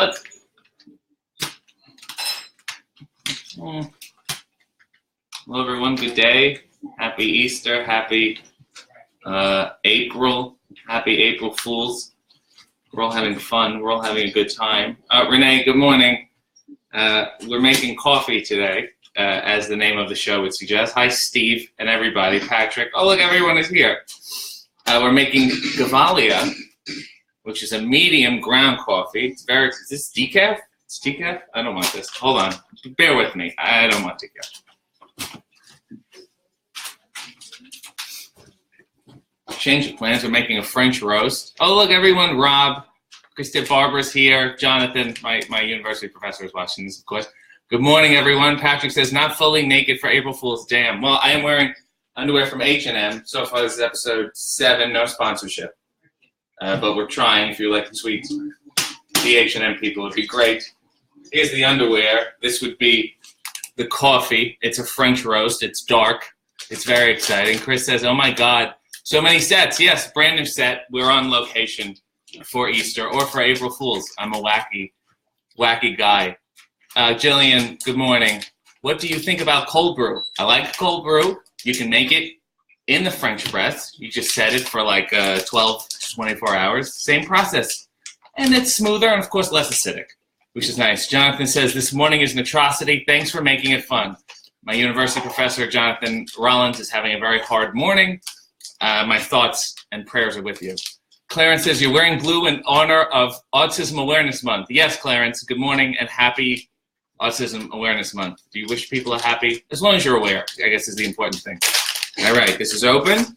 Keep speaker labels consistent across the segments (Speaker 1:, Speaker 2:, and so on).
Speaker 1: Bud. Hello, everyone. Good day. Happy Easter. Happy April. Happy April Fools. We're all having fun. We're all having a good time. Renee, good morning. We're making coffee today, as the name of the show would suggest. Hi, Steve and everybody. Patrick. Oh, look, everyone is here. We're making Gavalia, which is a medium ground coffee. Is this decaf? It's decaf? I don't want this. Hold on. Bear with me. I don't want decaf. Change of plans. We're making a French roast. Oh, look, everyone. Rob, Krista, Barbara's here. Jonathan, my university professor, is watching this, of course. Good morning, everyone. Patrick says, not fully naked for April Fool's. Damn. Well, I am wearing underwear from H&M. So far, this is episode 7. No sponsorship. But we're trying. If you like the sweets, the H&M people would be great. Here's the underwear. This would be the coffee. It's a French roast. It's dark. It's very exciting. Chris says, oh, my God. So many sets. Yes, brand new set. We're on location for Easter or for April Fools. I'm a wacky guy. Jillian, good morning. What do you think about cold brew? I like cold brew. You can make it in the French press. You just set it for like 12 to 24 hours. Same process. And it's smoother and, of course, less acidic, which is nice. Jonathan says, this morning is an atrocity. Thanks for making it fun. My university professor, Jonathan Rollins, is having a very hard morning. My thoughts and prayers are with you. Clarence says, you're wearing blue in honor of Autism Awareness Month. Yes, Clarence, good morning and happy Autism Awareness Month. Do you wish people are happy? As long as you're aware, I guess, is the important thing. All right, this is open.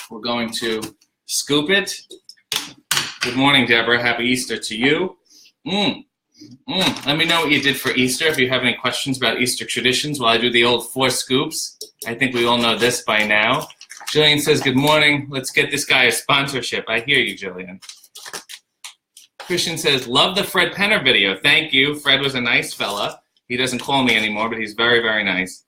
Speaker 1: We're going to scoop it. Good morning, Deborah. Happy Easter to you. Let me know what you did for Easter. If you have any questions about Easter traditions while I do the old 4 scoops. I think we all know this by now. Jillian says, good morning. Let's get this guy a sponsorship. I hear you, Jillian. Christian says, love the Fred Penner video. Thank you. Fred was a nice fella. He doesn't call me anymore, but he's very, very nice.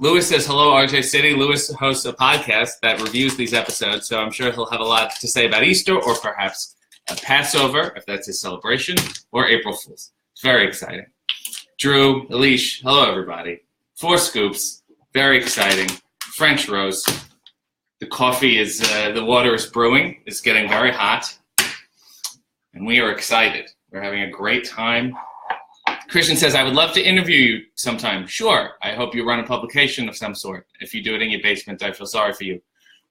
Speaker 1: Lewis says, hello, RJ City. Lewis hosts a podcast that reviews these episodes, so I'm sure he'll have a lot to say about Easter or perhaps a Passover, if that's his celebration, or April Fools. It's very exciting. Drew, Elish, hello, everybody. 4 scoops. Very exciting. French roast. The coffee is, the water is brewing. It's getting very hot. And we are excited. We're having a great time. Christian says, I would love to interview you sometime. Sure. I hope you run a publication of some sort. If you do it in your basement, I feel sorry for you.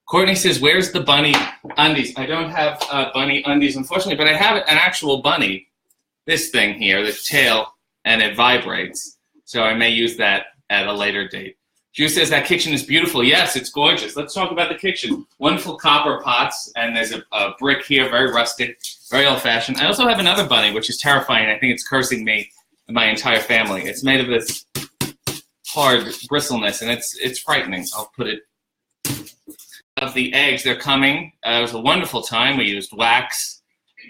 Speaker 1: Courtney says, where's the bunny undies? I don't have bunny undies, unfortunately, but I have an actual bunny. This thing here, the tail, and it vibrates. So I may use that at a later date. Drew says that kitchen is beautiful. Yes, it's gorgeous. Let's talk about the kitchen. Wonderful copper pots, and there's a brick here, very rustic, very old-fashioned. I also have another bunny, which is terrifying. I think it's cursing me and my entire family. It's made of this hard bristleness, and it's frightening. I'll put it. Of the eggs, they're coming. It was a wonderful time. We used wax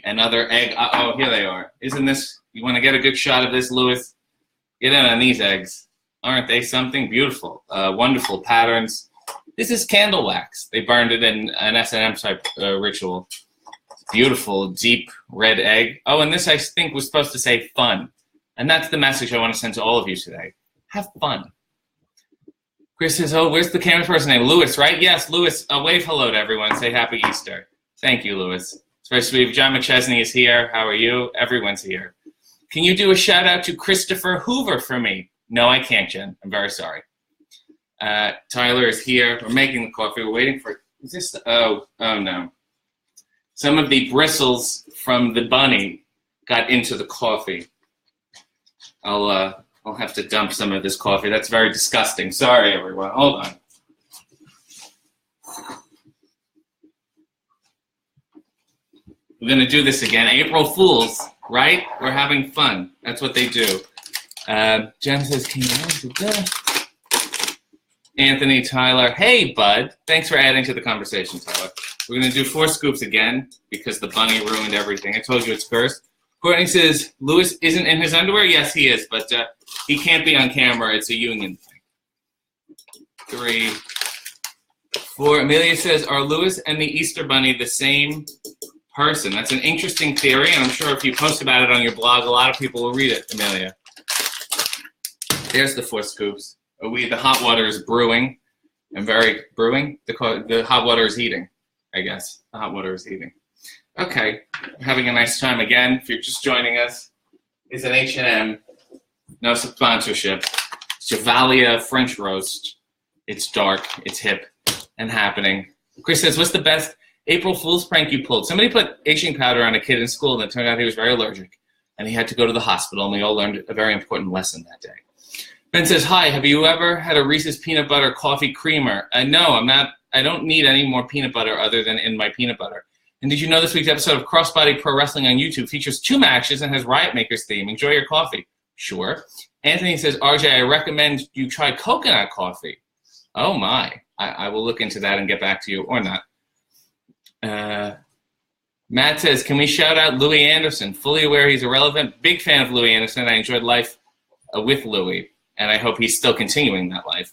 Speaker 1: and other egg. Oh, here they are. Isn't this? You want to get a good shot of this, Louis? Get in on these eggs. Aren't they something beautiful? Wonderful patterns. This is candle wax. They burned it in an S&M type ritual. Beautiful, deep red egg. Oh, and this I think was supposed to say fun. And that's the message I want to send to all of you today. Have fun. Chris says, oh, where's the camera person name? Louis, right? Yes, Louis. Wave hello to everyone. Say happy Easter. Thank you, Louis. It's very sweet. John McChesney is here. How are you? Everyone's here. Can you do a shout out to Christopher Hoover for me? No, I can't, Jen. I'm very sorry. Tyler is here. We're making the coffee. We're waiting for, is this, oh no. Some of the bristles from the bunny got into the coffee. I'll have to dump some of this coffee. That's very disgusting. Sorry, everyone. Hold on. We're going to do this again. April Fools, right? We're having fun. That's what they do. Jen says, can you Anthony, Tyler. Hey, bud. Thanks for adding to the conversation, Tyler. We're going to do 4 scoops again because the bunny ruined everything. I told you it's cursed. Courtney says, Louis isn't in his underwear? Yes, he is, but he can't be on camera. It's a union thing. 3, 4. Amelia says, are Louis and the Easter Bunny the same person. That's an interesting theory, and I'm sure if you post about it on your blog, a lot of people will read it, Amelia. There's the 4 scoops. The hot water is brewing. The hot water is heating, I guess. The hot water is heating. Okay, we're having a nice time again. If you're just joining us, it's an H&M, no sponsorship. Javalia French roast. It's dark, it's hip, and happening. Chris says, what's the best April Fool's prank you pulled? Somebody put itching powder on a kid in school, and it turned out he was very allergic, and he had to go to the hospital, and we all learned a very important lesson that day. Ben says, hi, have you ever had a Reese's peanut butter coffee creamer? No, I don't need any more peanut butter other than in my peanut butter. And did you know this week's episode of Crossbody Pro Wrestling on YouTube features 2 matches and has Riot Maker's theme? Enjoy your coffee. Sure. Anthony says, RJ, I recommend you try coconut coffee. Oh, my. I will look into that and get back to you, or not. Matt says, can we shout out Louis Anderson? Fully aware he's irrelevant. Big fan of Louis Anderson. I enjoyed life with Louis, and I hope he's still continuing that life.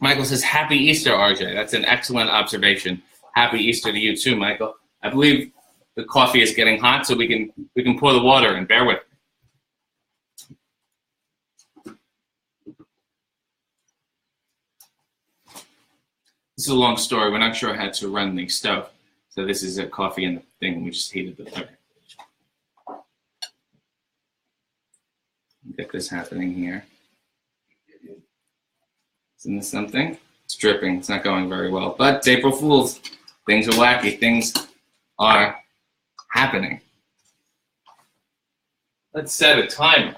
Speaker 1: Michael says, happy Easter, RJ. That's an excellent observation. Happy Easter to you too, Michael. I believe the coffee is getting hot, so we can pour the water in. Bear with me. This is a long story. We're not sure how to run the stove. So this is a coffee in the thing. We just heated the thing. Get this happening here. Isn't this something? It's dripping. It's not going very well. But it's April Fool's. Things are wacky. Things are happening. Let's set a timer.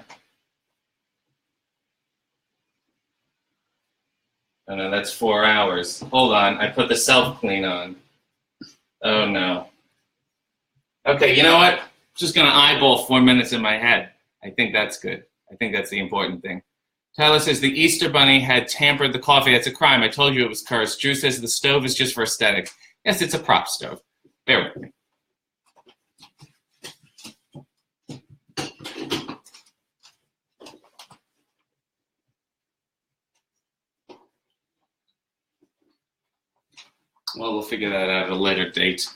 Speaker 1: Oh no, that's 4 hours. Hold on. I put the self-clean on. Oh no. Okay, you know what? I'm just going to eyeball 4 minutes in my head. I think that's good. I think that's the important thing. Tyler says the Easter Bunny had tampered the coffee. That's a crime. I told you it was cursed. Drew says the stove is just for aesthetic. Yes, it's a prop stove. Bear with me. Well, we'll figure that out at a later date,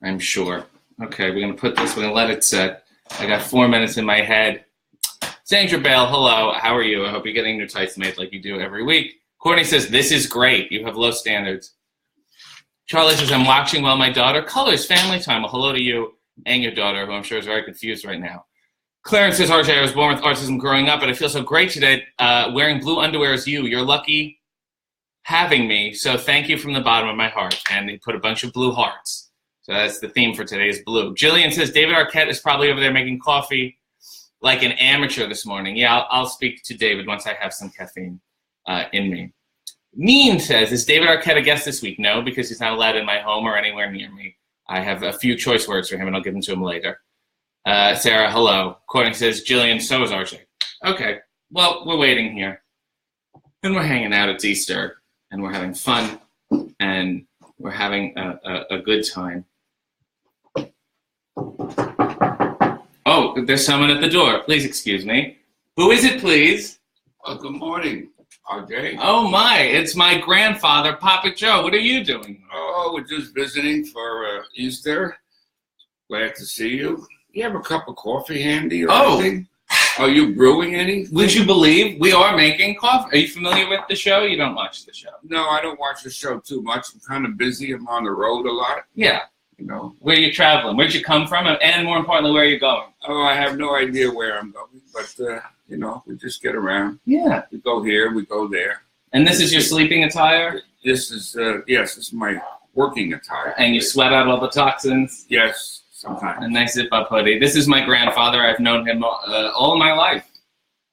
Speaker 1: I'm sure. Okay, we're going to put this, we're going to let it set. I got 4 minutes in my head. Sandra Bale, hello. How are you? I hope you're getting your tights made like you do every week. Courtney says, this is great. You have low standards. Charlie says, I'm watching while my daughter colors family time. Well, hello to you and your daughter, who I'm sure is very confused right now. Clarence says, RJ, I was born with autism growing up, but I feel so great today wearing blue underwear as you. You're lucky having me, so thank you from the bottom of my heart. And he put a bunch of blue hearts. So that's the theme for today's blue. Jillian says, David Arquette is probably over there making coffee like an amateur this morning. Yeah, I'll speak to David once I have some caffeine in me. Neen says, is David Arquette a guest this week? No, because he's not allowed in my home or anywhere near me. I have a few choice words for him, and I'll give them to him later. Sarah, hello. Courtney says, Jillian, so is RJ. Okay, well, we're waiting here. And we're hanging out. It's Easter, and we're having fun, and we're having a good time. Oh, there's someone at the door. Please excuse me. Who is it, please?
Speaker 2: Oh, good morning, RJ.
Speaker 1: Oh, my. It's my grandfather, Papa Joe. What are you doing?
Speaker 2: Oh, we're just visiting for Easter. Glad to see you. You have a cup of coffee handy or anything? Are you brewing any?
Speaker 1: Would you believe we are making coffee? Are you familiar with the show? You don't watch the show.
Speaker 2: No, I don't watch the show too much. I'm kind of busy. I'm on the road a lot.
Speaker 1: Yeah.
Speaker 2: You know.
Speaker 1: Where are you traveling? Where'd you come from? And more importantly, where are you going?
Speaker 2: Oh, I have no idea where I'm going. But, you know, we just get around.
Speaker 1: Yeah.
Speaker 2: We go here, we go there.
Speaker 1: And this is your sleeping attire?
Speaker 2: This is, yes, this is my working attire.
Speaker 1: And you sweat out all the toxins?
Speaker 2: Yes, sometimes.
Speaker 1: A nice zip-up hoodie. This is my grandfather. I've known him all my life,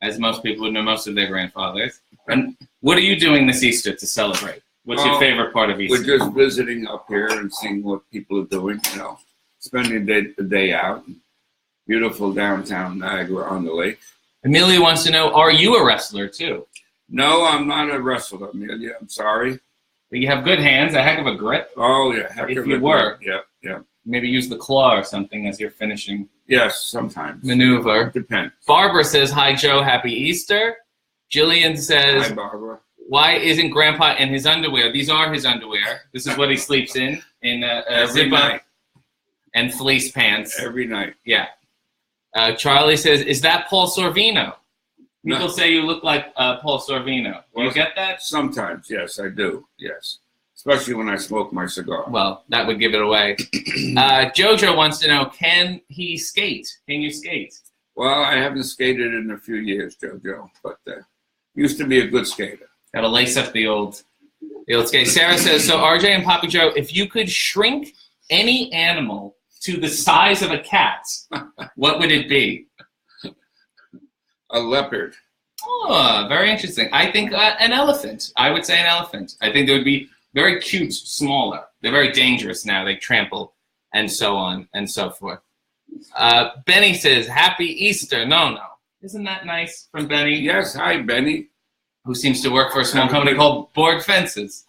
Speaker 1: as most people would know most of their grandfathers. And what are you doing this Easter to celebrate? What's your favorite part of Easter?
Speaker 2: We're just visiting up here and seeing what people are doing, you know, spending the day out. Beautiful downtown Niagara on the lake.
Speaker 1: Amelia wants to know, are you a wrestler too?
Speaker 2: No, I'm not a wrestler, Amelia. I'm sorry.
Speaker 1: But you have good hands, a heck of a grip.
Speaker 2: Oh, yeah. Heck
Speaker 1: if
Speaker 2: of
Speaker 1: you
Speaker 2: a
Speaker 1: were.
Speaker 2: Grip. Yeah.
Speaker 1: Maybe use the claw or something as you're finishing.
Speaker 2: Yes, sometimes.
Speaker 1: Maneuver.
Speaker 2: Depends.
Speaker 1: Barbara says, hi, Joe. Happy Easter. Jillian says,
Speaker 2: hi, Barbara.
Speaker 1: Why isn't Grandpa in his underwear? These are his underwear. This is what he sleeps in a
Speaker 2: Every
Speaker 1: zip-up.
Speaker 2: night.
Speaker 1: and fleece pants.
Speaker 2: Every night.
Speaker 1: Yeah. Charlie says, is that Paul Sorvino? People say you look like Paul Sorvino. Do you get that?
Speaker 2: Sometimes, yes, I do. Yes. Especially when I smoke my cigar.
Speaker 1: Well, that would give it away. Jojo wants to know, can he skate? Can you skate?
Speaker 2: Well, I haven't skated in a few years, Jojo, but used to be a good skater.
Speaker 1: Got to lace up the old skate. Sarah says, so RJ and Papa Joe, if you could shrink any animal to the size of a cat, what would it be?
Speaker 2: A leopard.
Speaker 1: Oh, very interesting. I think an elephant. I would say an elephant. I think they would be very cute, smaller. They're very dangerous now. They trample and so on and so forth. Benny says, Happy Easter. No. Isn't that nice from Benny?
Speaker 2: Yes, hi, Benny.
Speaker 1: Who seems to work for a small company called Board Fences,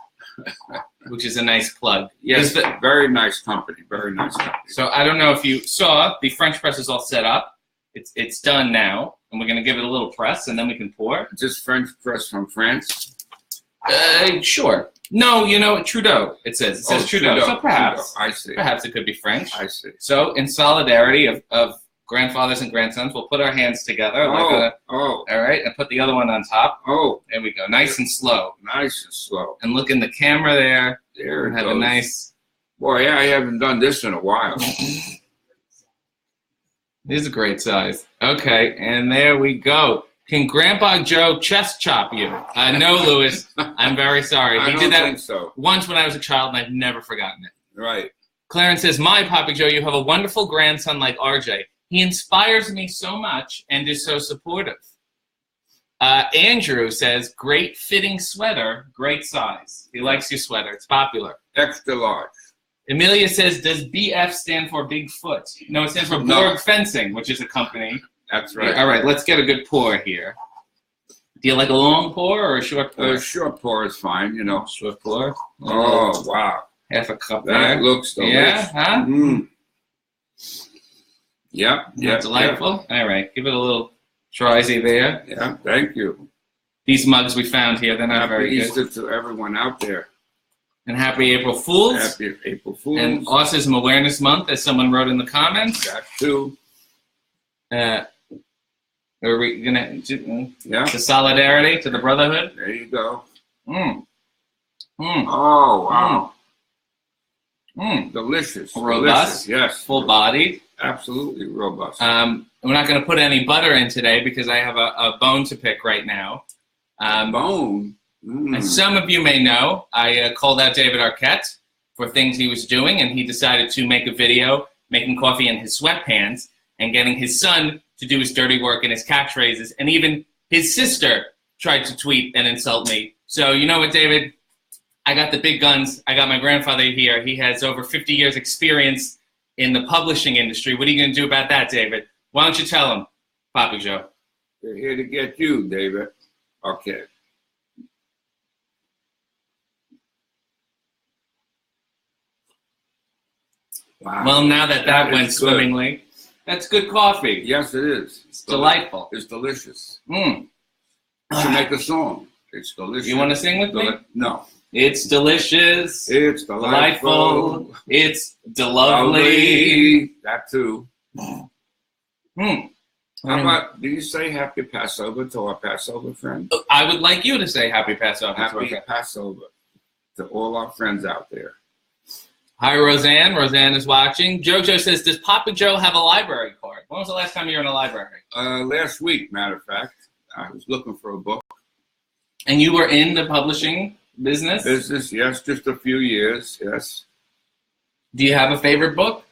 Speaker 1: which is a nice plug.
Speaker 2: Yes, very nice company. Very nice company.
Speaker 1: So I don't know if you saw, the French press is all set up. It's done now, and we're going to give it a little press, and then we can pour.
Speaker 2: Is this French press from France?
Speaker 1: Sure. No, Trudeau, it says. It says Trudeau. So perhaps.
Speaker 2: Trudeau. I see.
Speaker 1: Perhaps it could be French.
Speaker 2: I see.
Speaker 1: So in solidarity of grandfathers and grandsons, we'll put our hands together. All right, and put the other one on top.
Speaker 2: Oh.
Speaker 1: There we go. Nice and slow.
Speaker 2: Nice and slow.
Speaker 1: And look in the camera there.
Speaker 2: There it
Speaker 1: have
Speaker 2: goes.
Speaker 1: A nice...
Speaker 2: Boy, yeah, I haven't done this in a while.
Speaker 1: This is a great size. Okay, and there we go. Can Grandpa Joe chest chop you? No, Louis. I'm very sorry.
Speaker 2: I
Speaker 1: did that
Speaker 2: think so.
Speaker 1: Once when I was a child, and I've never forgotten it.
Speaker 2: Right.
Speaker 1: Clarence says, my Papa Joe, you have a wonderful grandson like RJ. He inspires me so much and is so supportive. Andrew says, great fitting sweater, great size. He likes your sweater. It's popular.
Speaker 2: Extra large.
Speaker 1: Amelia says, does BF stand for Bigfoot? No, it stands for Borg Fencing, which is a company.
Speaker 2: That's right.
Speaker 1: All right, let's get a good pour here. Do you like a long pour or a short pour?
Speaker 2: A short pour is fine,
Speaker 1: Short pour.
Speaker 2: Oh, wow.
Speaker 1: Half a cup
Speaker 2: that
Speaker 1: there.
Speaker 2: Looks delicious.
Speaker 1: Yeah, huh?
Speaker 2: Mm. Yep.
Speaker 1: Delightful. All right, give it a little try-y there.
Speaker 2: Yeah, thank you.
Speaker 1: These mugs we found here, they're not very good.
Speaker 2: Happy Easter to everyone out there.
Speaker 1: And happy April Fools.
Speaker 2: Happy April Fools.
Speaker 1: And Autism Awareness Month, as someone wrote in the comments.
Speaker 2: That too.
Speaker 1: Are we going to...
Speaker 2: Yeah.
Speaker 1: To solidarity, to the brotherhood.
Speaker 2: There you go.
Speaker 1: Oh,
Speaker 2: wow. Delicious.
Speaker 1: Robust.
Speaker 2: Delicious. Yes.
Speaker 1: Full-bodied.
Speaker 2: Absolutely robust.
Speaker 1: We're not going to put any butter in today because I have a bone to pick right now.
Speaker 2: Bone?
Speaker 1: And some of you may know, I called out David Arquette for things he was doing, and he decided to make a video making coffee in his sweatpants and getting his son to do his dirty work and his catchphrases, and even his sister tried to tweet and insult me. So you know what, David? I got the big guns. I got my grandfather here. He has over 50 years experience in the publishing industry. What are you going to do about that, David? Why don't you tell him, Papa Joe?
Speaker 2: They're here to get you, David. Okay. Wow.
Speaker 1: Well, now that went swimmingly, that's good coffee.
Speaker 2: Yes, it is.
Speaker 1: It's delightful.
Speaker 2: It's delicious. To make a song. It's delicious.
Speaker 1: You want to sing with me?
Speaker 2: No.
Speaker 1: It's delicious.
Speaker 2: It's delightful.
Speaker 1: It's delovely.
Speaker 2: That too. How about, do you say happy Passover to our Passover friends?
Speaker 1: I would like you to say happy Passover.
Speaker 2: Happy Passover to all our friends out there.
Speaker 1: Hi, Roseanne. Roseanne is watching. Jojo says, does Papa Joe have a library card? When was the last time you were in a library?
Speaker 2: Last week, matter of fact. I was looking for a book.
Speaker 1: And you were in the publishing business?
Speaker 2: Business, yes. Just a few years, yes.
Speaker 1: Do you have a favorite book?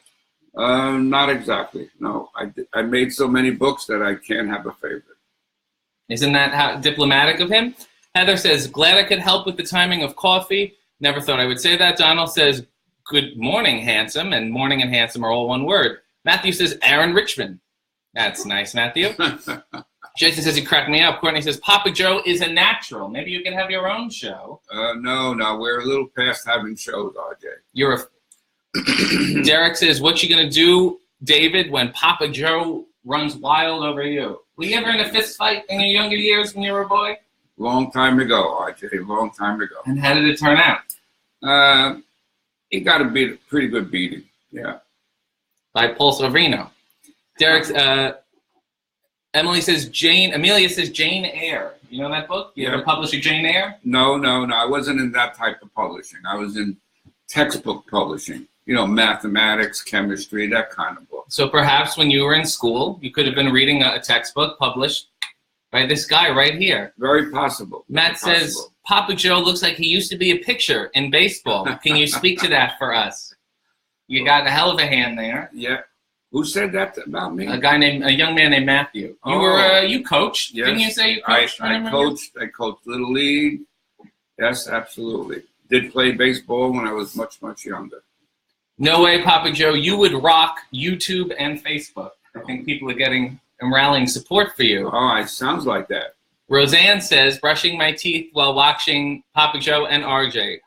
Speaker 2: Not exactly. No, I made so many books that I can't have a favorite.
Speaker 1: Isn't that how diplomatic of him? Heather says, glad I could help with the timing of coffee. Never thought I would say that. Donald says, good morning, handsome. And morning and handsome are all one word. Matthew says, Aaron Richmond. That's nice, Matthew. Jason says he cracked me up. Courtney says, Papa Joe is a natural. Maybe you can have your own show.
Speaker 2: No, we're a little past having shows, RJ.
Speaker 1: Derek says, what you going to do, David, when Papa Joe runs wild over you? Were you ever in a fist fight in your younger years when you were a boy?
Speaker 2: Long time ago, RJ, long time ago.
Speaker 1: And how did it turn out?
Speaker 2: He got a pretty good beating, yeah.
Speaker 1: by Paul Sorvino. Derek's, Amelia says Jane Eyre. You know that book? You ever publish a Jane Eyre?
Speaker 2: No. I wasn't in that type of publishing. I was in textbook publishing. Mathematics, chemistry, that kind of book.
Speaker 1: So perhaps when you were in school, you could have been reading a textbook published by this guy right here.
Speaker 2: Very possible.
Speaker 1: Matt says, Papa Joe looks like he used to be a pitcher in baseball. Can you speak to that for us? You got a hell of a hand there.
Speaker 2: Yeah. Who said that about me?
Speaker 1: A young man named Matthew. You coached.
Speaker 2: Yes.
Speaker 1: Didn't you say you coached?
Speaker 2: I coached Little League. Yes, absolutely. Did play baseball when I was much, much younger.
Speaker 1: No way, Papa Joe. You would rock YouTube and Facebook. I think people are getting and rallying support for you.
Speaker 2: Oh, it sounds like that.
Speaker 1: Roseanne says, brushing my teeth while watching Papa Joe and RJ.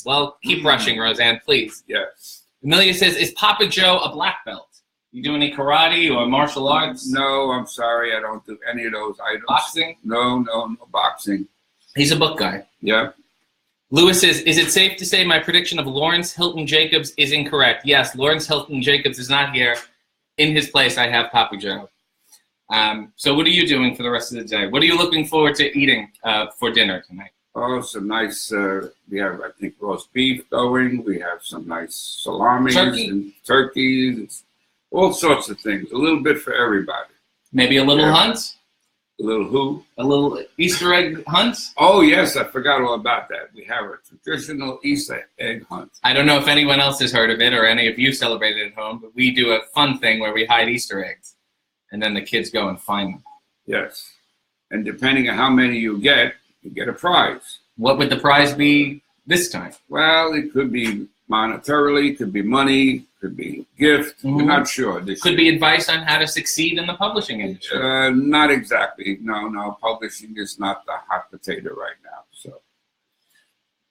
Speaker 1: Well, keep brushing, Roseanne, please.
Speaker 2: Yes.
Speaker 1: Amelia says, is Papa Joe a black belt? You do any karate or martial arts?
Speaker 2: No, I'm sorry. I don't do any of those items.
Speaker 1: Boxing?
Speaker 2: No boxing.
Speaker 1: He's a book guy.
Speaker 2: Yeah.
Speaker 1: Lewis says, is it safe to say my prediction of Lawrence Hilton Jacobs is incorrect? Yes, Lawrence Hilton Jacobs is not here. In his place, I have Papa Joe. So what are you doing for the rest of the day? What are you looking forward to eating for dinner tonight?
Speaker 2: Oh, some nice, we have, I think, roast beef going. We have some nice salamis and turkeys. All sorts of things. A little bit for everybody.
Speaker 1: Maybe a little hunt?
Speaker 2: A little who?
Speaker 1: A little Easter egg hunt?
Speaker 2: Oh, yes. I forgot all about that. We have a traditional Easter egg hunt.
Speaker 1: I don't know if anyone else has heard of it or any of you celebrate it at home, but we do a fun thing where we hide Easter eggs, and then the kids go and find them.
Speaker 2: Yes. And depending on how many you get a prize.
Speaker 1: What would the prize be this time?
Speaker 2: Well, it could be monetarily, could be money, could be gift. We're not sure.
Speaker 1: Could be advice on how to succeed in the publishing industry.
Speaker 2: Not exactly. No. Publishing is not the hot potato right now. So,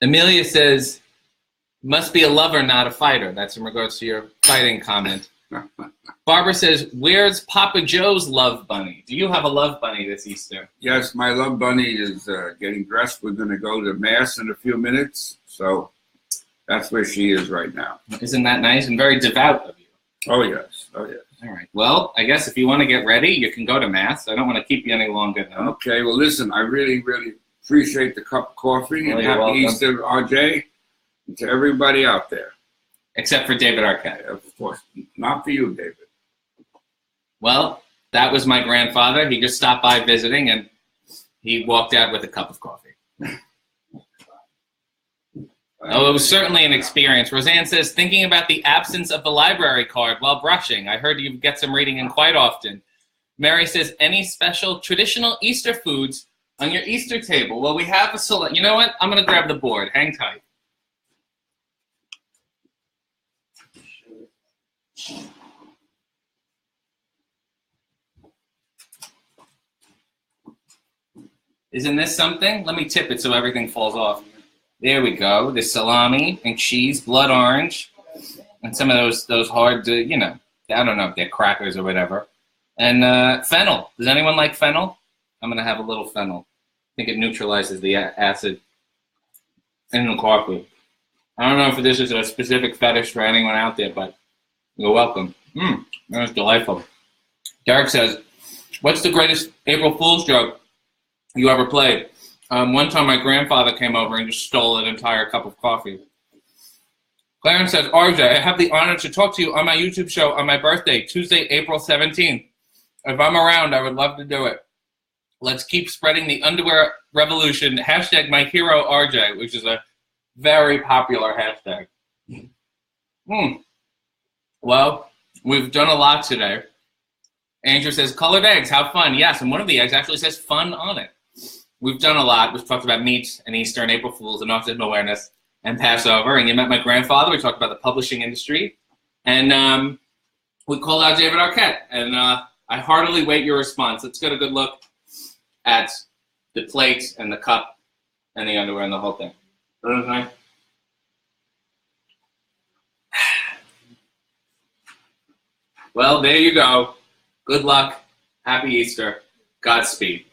Speaker 1: Amelia says, must be a lover, not a fighter. That's in regards to your fighting comment. Barbara says, where's Papa Joe's love bunny? Do you have a love bunny this Easter?
Speaker 2: Yes, my love bunny is getting dressed. We're going to go to Mass in a few minutes. So that's where she is right now.
Speaker 1: Isn't that nice and very devout of you?
Speaker 2: Oh, yes. All
Speaker 1: right. Well, I guess if you want to get ready, you can go to Mass. I don't want to keep you any longer, though.
Speaker 2: Okay. Well, listen, I really, really appreciate the cup of coffee. And happy Easter, RJ, and to everybody out there.
Speaker 1: Except for David Arquette.
Speaker 2: Of course. Not for you, David.
Speaker 1: Well, that was my grandfather. He just stopped by visiting, and he walked out with a cup of coffee. Oh, it was certainly an experience. Roseanne says, thinking about the absence of the library card while brushing. I heard you get some reading in quite often. Mary says, any special traditional Easter foods on your Easter table? Well, we have a select. You know what? I'm going to grab the board. Hang tight. Isn't this something? Let me tip it so everything falls off. There we go. The salami and cheese, blood orange, and some of those hard, I don't know if they're crackers or whatever. And fennel. Does anyone like fennel? I'm going to have a little fennel. I think it neutralizes the acid in the coffee. I don't know if this is a specific fetish for anyone out there, but you're welcome. That's delightful. Derek says, what's the greatest April Fool's joke you ever played? One time my grandfather came over and just stole an entire cup of coffee. Clarence says, RJ, I have the honor to talk to you on my YouTube show on my birthday, Tuesday, April 17th. If I'm around, I would love to do it. Let's keep spreading the underwear revolution. Hashtag my hero RJ, which is a very popular hashtag. Well, we've done a lot today. Andrew says, colored eggs, how fun. Yes, and one of the eggs actually says fun on it. We've done a lot. We've talked about meat and Easter and April Fools and autism awareness and Passover. And you met my grandfather. We talked about the publishing industry. And we called out David Arquette. And I heartily wait your response. Let's get a good look at the plate and the cup and the underwear and the whole thing. Okay. Well, there you go. Good luck. Happy Easter. Godspeed.